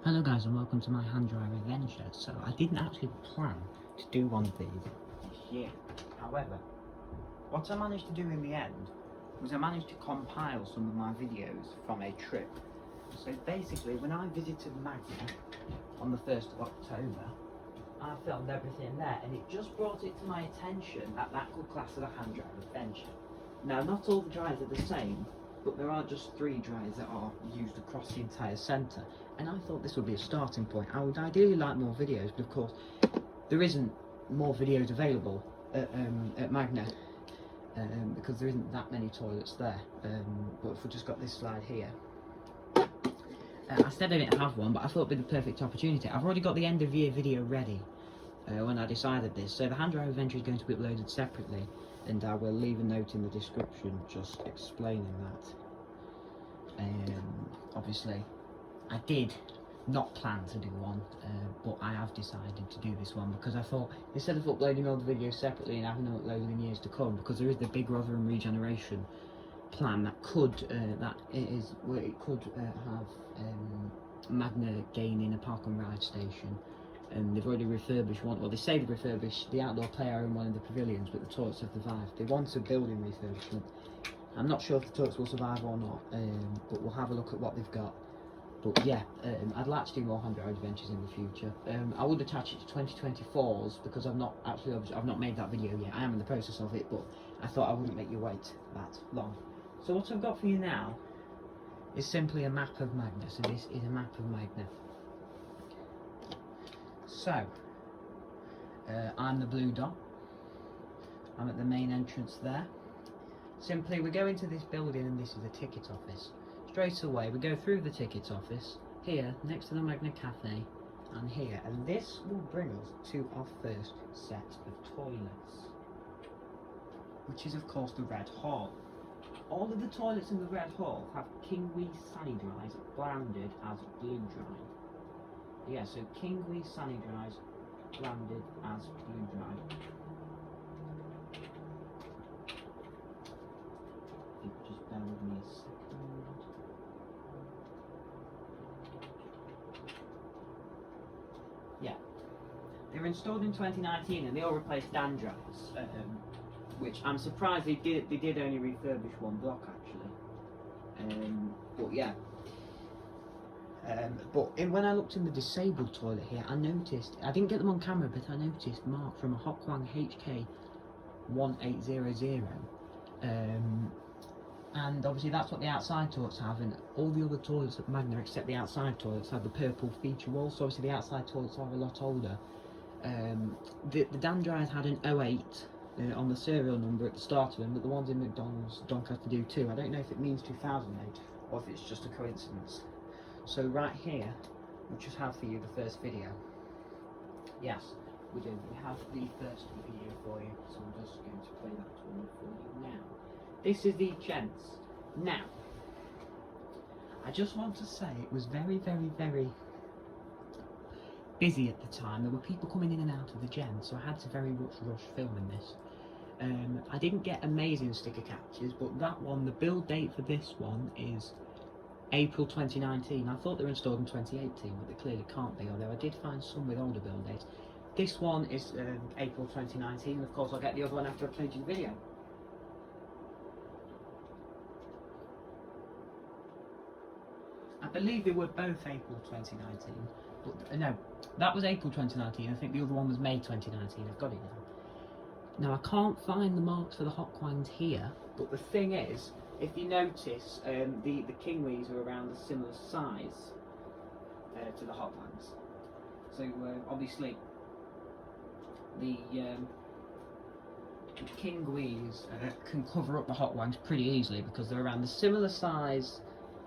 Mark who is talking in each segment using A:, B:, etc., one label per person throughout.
A: Hello guys and welcome to my hand dryer adventure. So I didn't actually plan to do one of these this year. However, what I managed to do in the end was I managed to compile some of my videos from a trip. So basically when I visited Magna on the 1st of October, I filmed everything there and it just brought it to my attention that that could class as a hand dryer adventure. Now not all the dryers are the same, but there are just 3 dryers that are used across the entire centre, and I thought this would be a starting point. I would ideally like more videos, but of course there isn't more videos available at Magna because there isn't that many toilets there. But if we just got this slide here, I said I didn't have one, but I thought it'd be the perfect opportunity. I've already got the end of year video ready when I decided this, so the hand dryer adventure is going to be uploaded separately, and I will leave a note in the description just explaining that. Obviously I did not plan to do one, but I have decided to do this one because I thought instead of uploading all the videos separately and having them uploaded in years to come, because there is the big Rotherham regeneration plan that could have Magna gaining a park and ride station. And they've already refurbished one, well they say they've refurbished the outdoor play area in one of the pavilions, but the toilets have survived. They want a building refurbishment. I'm not sure if the toilets will survive or not, but we'll have a look at what they've got. But yeah, I'd like to do more hand dryer adventures in the future. I would attach it to 2024's because I've not made that video yet. I am in the process of it, but I thought I wouldn't make you wait that long. So what I've got for you now is simply a map of Magna. So this is a map of Magna. So, I'm the blue dot. I'm at the main entrance there. Simply, we go into this building and this is a ticket office. Straight away, we go through the ticket office, here, next to the Magna Cafe, and here. And this will bring us to our first set of toilets, which is of course the Red Hall. All of the toilets in the Red Hall have Kingwe Sunny Dries branded as blue dry. Yeah, so Kingwe Sunny Dries branded as blue dry. Just bear with me a second. Yeah, they were installed in 2019 and they all replaced Dan dryers, which I'm surprised they did only refurbish one block actually. But yeah. When I looked in the disabled toilet here, I noticed, I didn't get them on camera, but I noticed marked from a Hokwang HK 1800. And obviously that's what the outside toilets have, and all the other toilets at Magna except the outside toilets have the purple feature wall, so obviously the outside toilets are a lot older. The Dan dryers had an 08 on the serial number at the start of them, but the ones in McDonald's Doncaster do too. I don't know if it means 2008 or if it's just a coincidence. So right here, we just have for you the first video. Yes, we do. We have the first video for you, so I'm just going to play that one for you now. This is the gents. Now, I just want to say it was very, very, very busy at the time. There were people coming in and out of the gents, so I had to very much rush filming this. I didn't get amazing sticker captures, but that one, the build date for this one is April 2019. I thought they were installed in 2018, but they clearly can't be, although I did find some with older build dates. This one is April 2019, and of course I'll get the other one after I've played you the video. I believe they were both April 2019, but no, that was April 2019, I think the other one was May 2019, I've got it now. Now I can't find the marks for the Hokwangs here, but the thing is, if you notice, the Kingwees are around a similar size to the Hokwangs. So obviously the Kingwees can cover up the Hokwangs pretty easily because they're around the similar size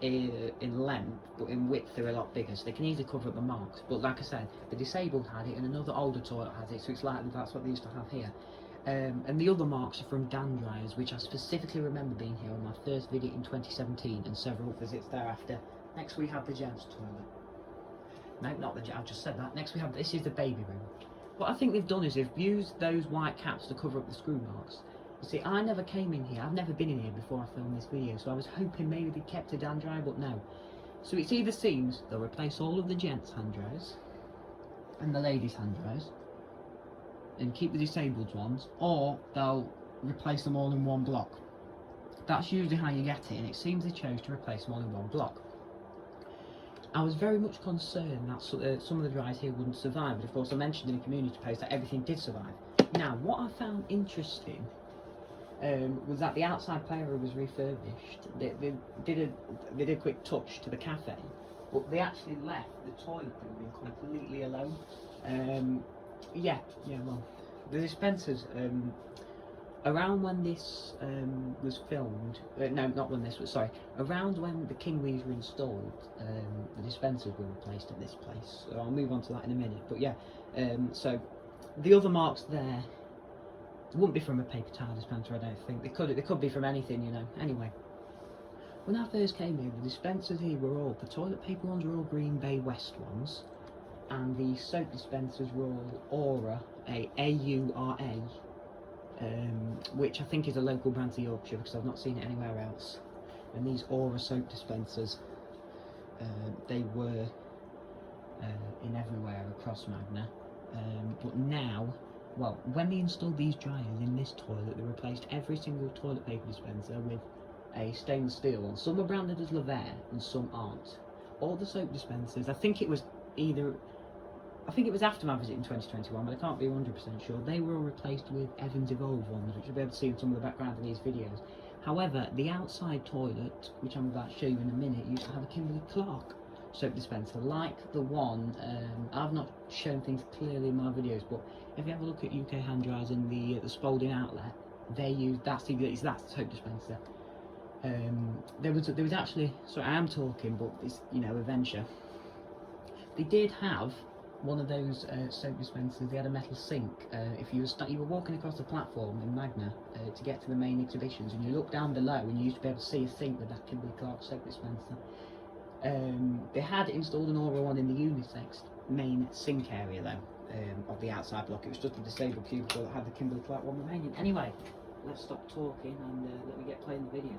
A: in length, but in width they're a lot bigger, so they can easily cover up the marks. But like I said, the disabled had it and another older toilet has it, so it's likely that's what they used to have here. And the other marks are from Dan dryers, which I specifically remember being here on my first visit in 2017 and several visits thereafter. Next we have the gents toilet. No, not the gents, I've just said that. Next we have, this is the baby room. What I think they've done is they've used those white caps to cover up the screw marks. You see, I never came in here, I've never been in here before I filmed this video, so I was hoping maybe they kept a Dan dryer, but no. So it either seems they'll replace all of the gents' hand dryers and the ladies' hand dryers and keep the disabled ones, or they'll replace them all in one block. That's usually how you get it, and it seems they chose to replace them all in one block. I was very much concerned that some of the dryers here wouldn't survive, but of course I mentioned in the community post that everything did survive. Now, what I found interesting was that the outside playroom was refurbished. They did a quick touch to the cafe, but they actually left the toilet room completely alone. Well, the dispensers, around when this was filmed, no, not when this was, sorry, around when the Kingwees were installed, the dispensers were replaced at this place. So I'll move on to that in a minute, but yeah, so the other marks there, it wouldn't be from a paper towel dispenser, I don't think. They could be from anything, you know. Anyway, when I first came here, the dispensers here were all, the toilet paper ones were all Green Bay West ones, and the soap dispensers were all Aura, A-U-R-A, which I think is a local brand to Yorkshire because I've not seen it anywhere else. And these Aura soap dispensers, they were in everywhere across Magna, but now, well, when they installed these dryers in this toilet, they replaced every single toilet paper dispenser with a stainless steel one. Some are branded as Lavere and some aren't. All the soap dispensers, I think it was after my visit in 2021, but I can't be 100% sure, they were all replaced with Evans Evolve ones, which you'll be able to see in some of the background of these videos. However, the outside toilet, which I'm about to show you in a minute, used to have a Kimberly-Clark soap dispenser, like the one, I've not shown things clearly in my videos, but if you have a look at UK hand dryers in the Spalding outlet, they use that soap dispenser. There was actually, sorry, I am talking, but it's, you know, a venture. They did have one of those soap dispensers. They had a metal sink. If you were walking across the platform in Magna to get to the main exhibitions, and you look down below, and you used to be able to see a sink with that Kimberly-Clark soap dispenser. They had installed an Aura one in the unisex main sink area though, of the outside block. It was just a disabled cubicle that had the Kimberly-Clark one remaining. Anyway, let's stop talking and let me get playing the video.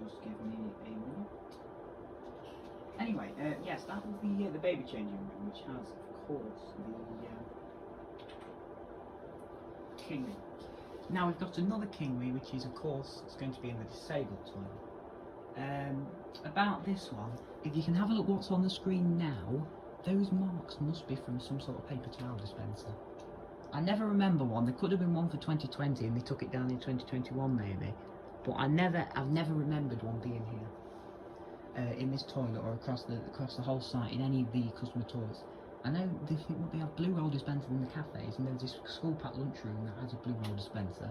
A: Just give me a minute. Anyway, yes, that was the baby changing room, which has, of course, the King. Now we've got another Kingwee, which is, of course, it's going to be in the disabled toilet. About this one, if you can have a look what's on the screen now, those marks must be from some sort of paper towel dispenser. I never remember one. There could have been one for 2020, and they took it down in 2021, maybe. But I've never remembered one being here in this toilet or across the whole site in any of the customer toilets. I know they have blue roll dispensers in the cafes, and there's this school pack lunchroom that has a blue roll dispenser,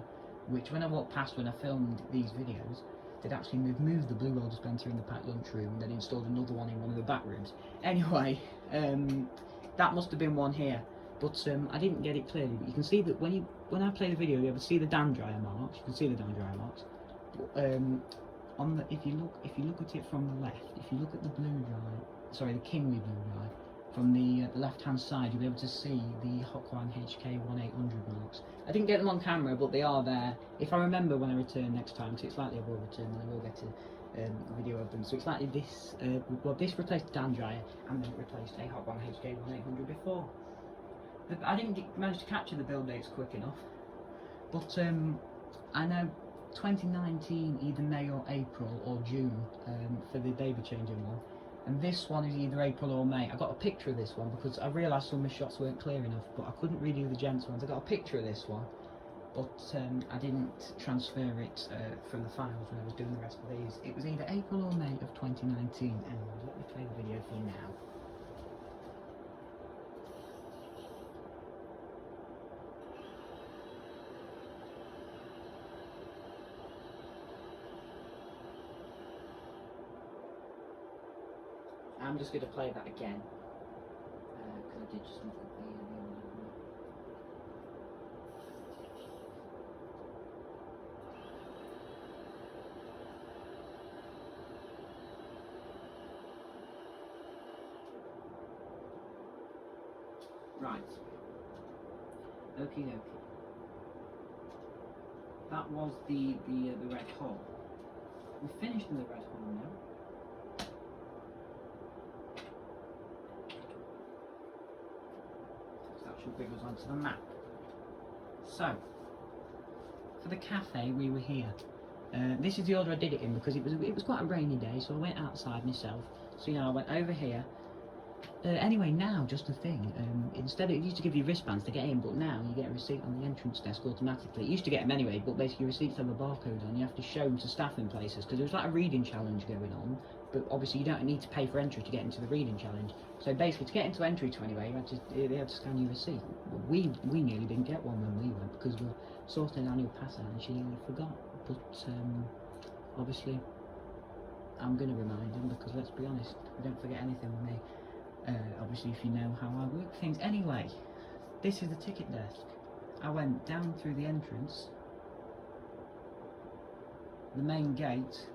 A: which when I walked past when I filmed these videos, they've moved the blue roll dispenser in the packed lunchroom and then installed another one in one of the back rooms. Anyway, that must have been one here, but I didn't get it clearly. But you can see that when I play the video, you'll be able to see the Dan dryer marks. You can see the Dan dryer marks. If you look at it from the left, if you look at the the Kingwee blue dry, from the left hand side, you'll be able to see the Hotquan HK1800 marks. I didn't get them on camera, but they are there. If I remember when I return next time, because it's likely I will return and I will get a video of them. So it's likely this, this replaced the Dan dryer, and then it replaced a Hotquan HK1800 before. I didn't manage to capture the build dates quick enough, but I know 2019, either May or April or June for the baby changing one, and this one is either April or May. I got a picture of this one because I realised some of my shots weren't clear enough, but I couldn't redo the gents ones. I got a picture of this one, but I didn't transfer it from the files when I was doing the rest of these. It was either April or May of 2019, and let me play the video for you now. I'm just going to play that again. just look at the order. Right. Okie dokie. That was the red hole. We finished in the red hole now. So that should bring us onto the map. So, for the cafe, we were here. This is the order I did it in because it was quite a rainy day, so I went outside myself. So I went over here. Anyway, now just a thing. Instead, it used to give you wristbands to get in, but now you get a receipt on the entrance desk automatically. It used to get them anyway, but basically receipts have a barcode on. You have to show them to staff in places because there was like a reading challenge going on. But obviously, you don't need to pay for entry to get into the reading challenge. So basically, to get into entry to anyway, they had to scan your receipt. We nearly didn't get one when we went because we were sorting our annual pass out and she forgot. But obviously, I'm going to remind him because let's be honest, don't forget anything with me. Obviously, if you know how I work things. Anyway, this is the ticket desk. I went down through the entrance, the main gate.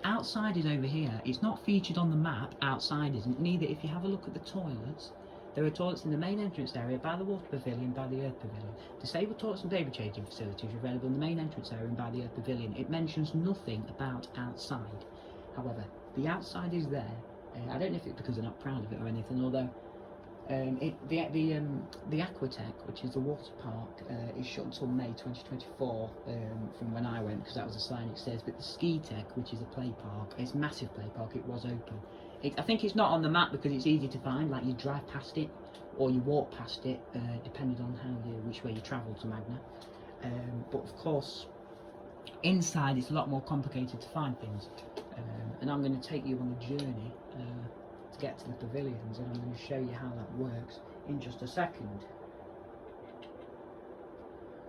A: Outside is over here. It's not featured on the map. Outside isn't. Neither. If you have a look at the toilets, there are toilets in the main entrance area, by the water pavilion, by the earth pavilion. Disabled toilets and baby changing facilities are available in the main entrance area and by the earth pavilion. It mentions nothing about outside. However, the outside is there. I don't know if it's because they're not proud of it or anything, although the Aquatech, which is the water park, is shut until May 2024 from when I went, because that was a sign it says, but the Ski Tech, which is a play park, it's a massive play park, it was open. I think it's not on the map because it's easy to find, like you drive past it or you walk past it, depending on which way you travel to Magna. But of course, inside it's a lot more complicated to find things. And I'm going to take you on a journey to get to the pavilions, and I'm going to show you how that works in just a second.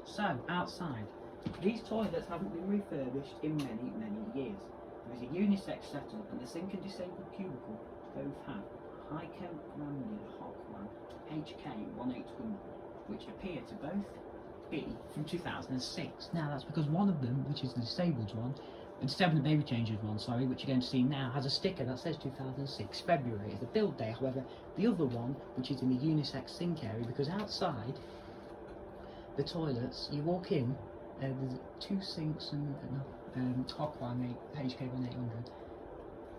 A: So, outside, these toilets haven't been refurbished in many, many years. There is a unisex setup, and the sink and disabled cubicle both have Dryflow-branded HK 1800, which appear to both be from 2006. Now, that's because one of them, which is the disabled one, and the baby changers one, sorry, which you're going to see now, has a sticker that says 2006 February is the build day. However, the other one, which is in the unisex sink area, because outside the toilets, you walk in, there's 2 sinks and top one, HK 1800.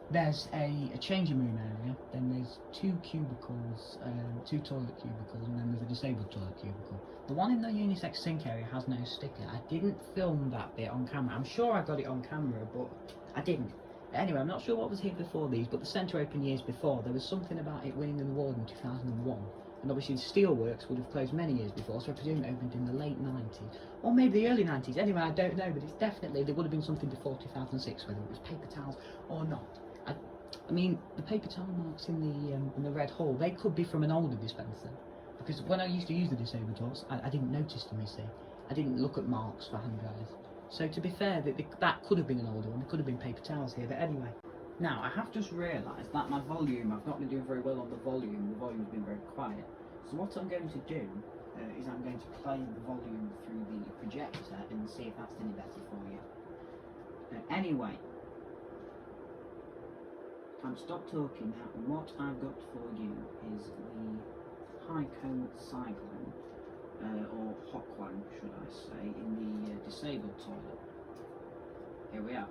A: There's a changing room area, then there's 2 cubicles, 2 toilet cubicles, and then there's a disabled toilet cubicle. The one in the unisex sink area has no sticker. I didn't film that bit on camera. I'm sure I got it on camera, but I didn't. Anyway, I'm not sure what was here before these, but the centre opened years before. There was something about it winning an award in 2001. And obviously the steelworks would have closed many years before, so I presume it opened in the late 90s. Or maybe the early 90s. Anyway, I don't know, but it's definitely, there would have been something before 2006, whether it was paper towels or not. I mean, the paper towel marks in the red hole, they could be from an older dispenser. Because when I used to use the disabled toilets, I didn't notice them, you see. I didn't look at marks for hand dryers. So to be fair, that could have been an older one, there could have been paper towels here, but anyway. Now, I have just realised that my volume, I've not been doing very well on the volume's been very quiet. So what I'm going to do is I'm going to play the volume through the projector and see if that's any better for you. Anyway, I've stopped talking now, and what I've got for you is the high-cone cyclone, or hotline, should I say, in the disabled toilet. Here we are.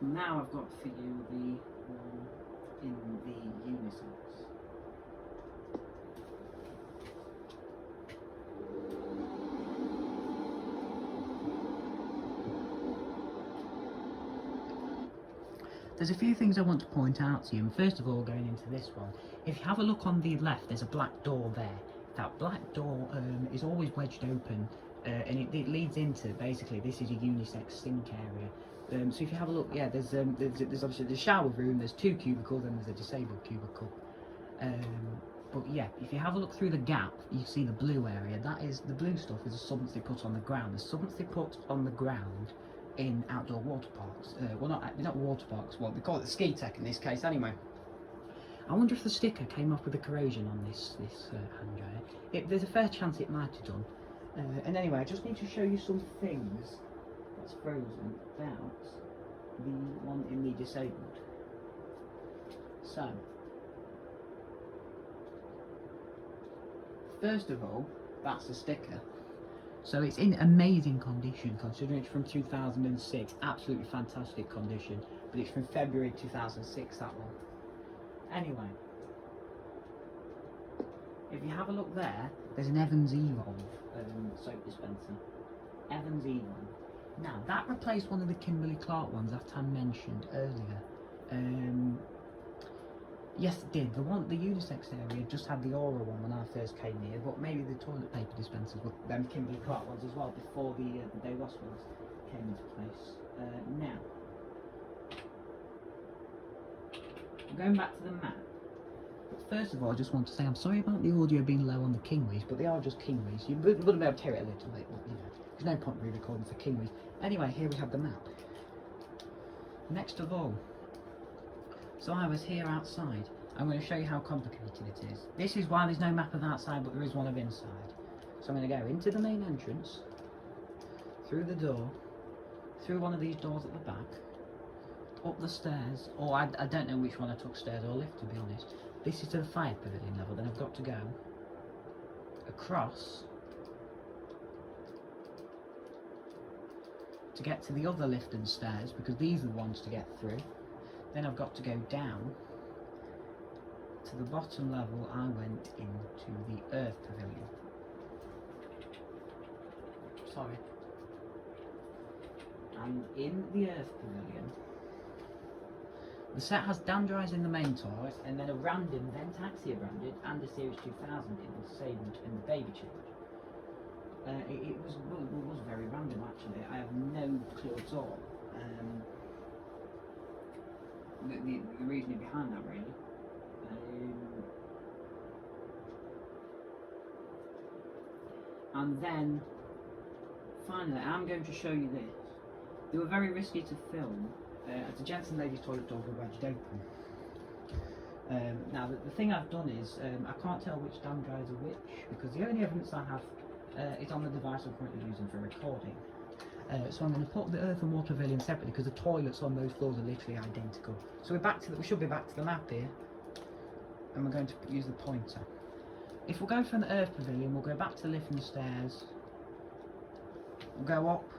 A: Now I've got for you the one in the unisex. There's a few things I want to point out to you, and first of all, going into this one, if you have a look on the left, there's a black door there. That black door is always wedged open, and it leads into, basically, this is a unisex sink area. So if you have a look, yeah, there's obviously the shower room, there's 2 cubicles, and there's a disabled cubicle. But yeah, if you have a look through the gap, you see the blue area. That is, the blue stuff is the substance they put on the ground. The substance they put on the ground in outdoor water parks. Well, not water parks. Well, they call it the ski tech in this case. Anyway, I wonder if the sticker came off with the corrosion on this hand dryer. There's a fair chance it might have done. And anyway, I just need to show you some things that's frozen about the one in the disabled. So, first of all, that's the sticker. So it's in amazing condition, considering it's from 2006. Absolutely fantastic condition. But it's from February 2006, that one. Anyway, if you have a look there, there's an Evans Evolve soap dispenser. Evans Evolve. Now, that replaced one of the Kimberly-Clark ones that I mentioned earlier. Yes, it did. The unisex area just had the Aura one when I first came here, but maybe the toilet paper dispensers were them Kimberly-Clark ones as well before the Day-Ross ones came into place. Now, going back to the map. But first of all, I just want to say I'm sorry about the audio being low on the Kingwees, but they are just Kingwees. You wouldn't be able to hear it a little bit, but you know, there's no point re-recording for Kingwees. Anyway, here we have the map. Next of all, so I was here outside. I'm going to show you how complicated it is. This is why there's no map of outside, but there is one of inside. So I'm going to go into the main entrance, through the door, through one of these doors at the back, up the stairs, or I don't know which one I took, stairs or lift, to be honest. This is to the fire pavilion level. Then I've got to go across to get to the other lift and stairs, because these are the ones to get through. Then I've got to go down to the bottom level. I went into the Earth Pavilion. Sorry. And in the Earth Pavilion, the set has Dan dryers in the main toilet, and then a random Ventaxia branded and a Series 2000 in the disabled and the baby change. It was very random actually. I have no clue at all. The reasoning behind that really. And then finally, I'm going to show you this. They were very risky to film. As the gents and ladies' toilet doors were wedged open. Now the thing I've done is I can't tell which Dan dryers are which, because the only evidence I have is on the device I'm currently using for recording. So I'm going to put the Earth and Water Pavilion separately, because the toilets on those floors are literally identical. So we should be back to the map here, and we're going to use the pointer. If we'll go from the Earth Pavilion, we'll go back to the lift and stairs. We'll go up,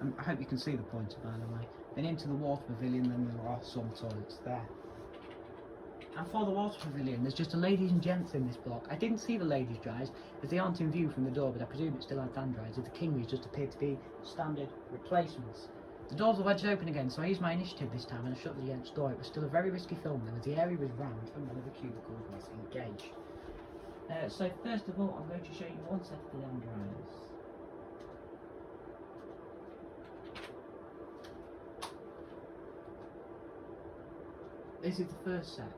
A: and I hope you can see the pointer by the way. Then into the Water Pavilion, then there are some toilets there. And for the Water Pavilion, there's just a ladies and gents in this block. I didn't see the ladies' dryers, as they aren't in view from the door, but I presume it still has Dan dryers, as the Kingwees just appear to be standard replacements. The doors were wedged open again, so I used my initiative this time and I shut the gents' door. It was still a very risky film though, as the area was rammed and one of the cubicles was engaged. So first of all, I'm going to show you one set of the Dan dryers. This is the first set.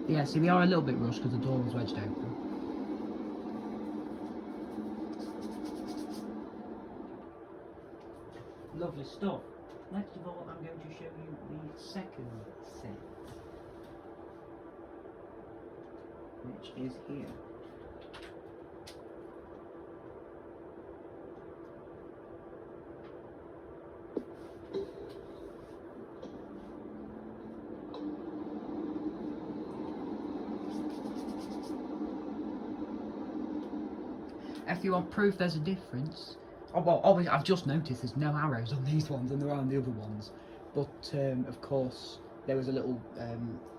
A: Yeah, see, we are a little bit rushed because the door was wedged open. Lovely stuff. Next of all, I'm going to show you the second set, which is here. If you want proof there's a difference, well, obviously I've just noticed there's no arrows on these ones and there are on the other ones, but of course there was a little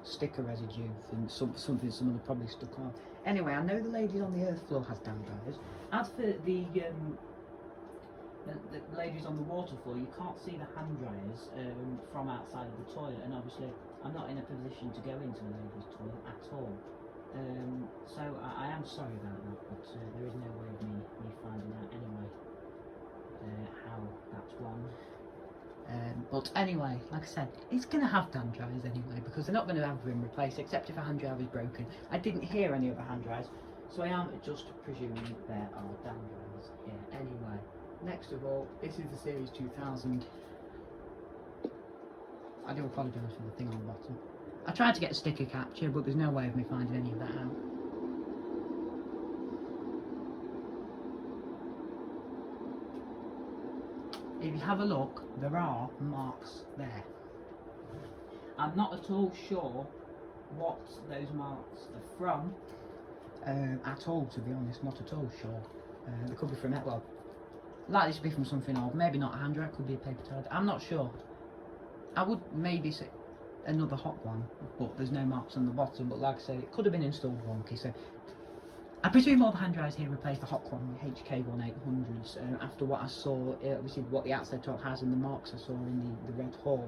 A: sticker residue from something someone had probably stuck on. Anyway, I know the ladies on the earth floor has Dan dryers. As for the ladies on the water floor, you can't see the hand dryers from outside of the toilet, and obviously I'm not in a position to go into the ladies' toilet at all. So I am sorry about that, but there is no way of me finding out anyway how that's wrong. But anyway, like I said, it's going to have hand dryers anyway, because they're not going to have been replaced except if a hand dryer is broken. I didn't hear any other hand dryers, so I am just presuming there are hand dryers here anyway. Next of all, this is the Series 2000. I do apologise for the thing on the bottom. I tried to get a sticker capture, but there's no way of me finding any of that out. If you have a look, there are marks there. I'm not at all sure what those marks are from, at all, to be honest, not at all sure. They could be from, well, likely to be from something old, maybe not a hand dryer, could be a paper towel, I'm not sure. I would maybe say another hot one, but there's no marks on the bottom, but like I say, it could have been installed wonky, so I presume all the hand dryers here replaced the hot one, the HK1800s, after what I saw, obviously what the outside top has and the marks I saw in the red hall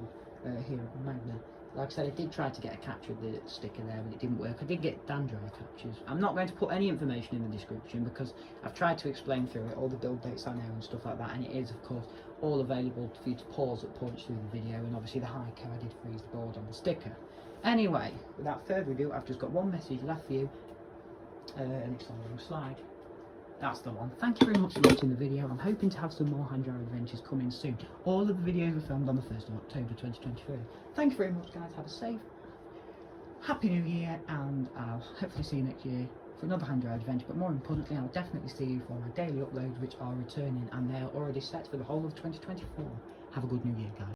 A: here at Magna. Like I said, I did try to get a capture of the sticker there, but it didn't work. I did get hand dryer captures. I'm not going to put any information in the description because I've tried to explain through it, all the build dates I know and stuff like that, and it is, of course, all available for you to pause at points through the video, and obviously the Heiko, I did freeze the board on the sticker. Anyway, without further ado, I've just got one message left for you. And it's on the wrong slide. That's the one. Thank you very much for watching the video. I'm hoping to have some more hand dryer adventures coming soon. All of the videos were filmed on the 1st of October 2023. Thank you very much, guys. Have a safe, happy new year, and I'll hopefully see you next year for another hand dryer adventure. But more importantly, I'll definitely see you for my daily uploads, which are returning, and they are already set for the whole of 2024. Have a good new year, guys.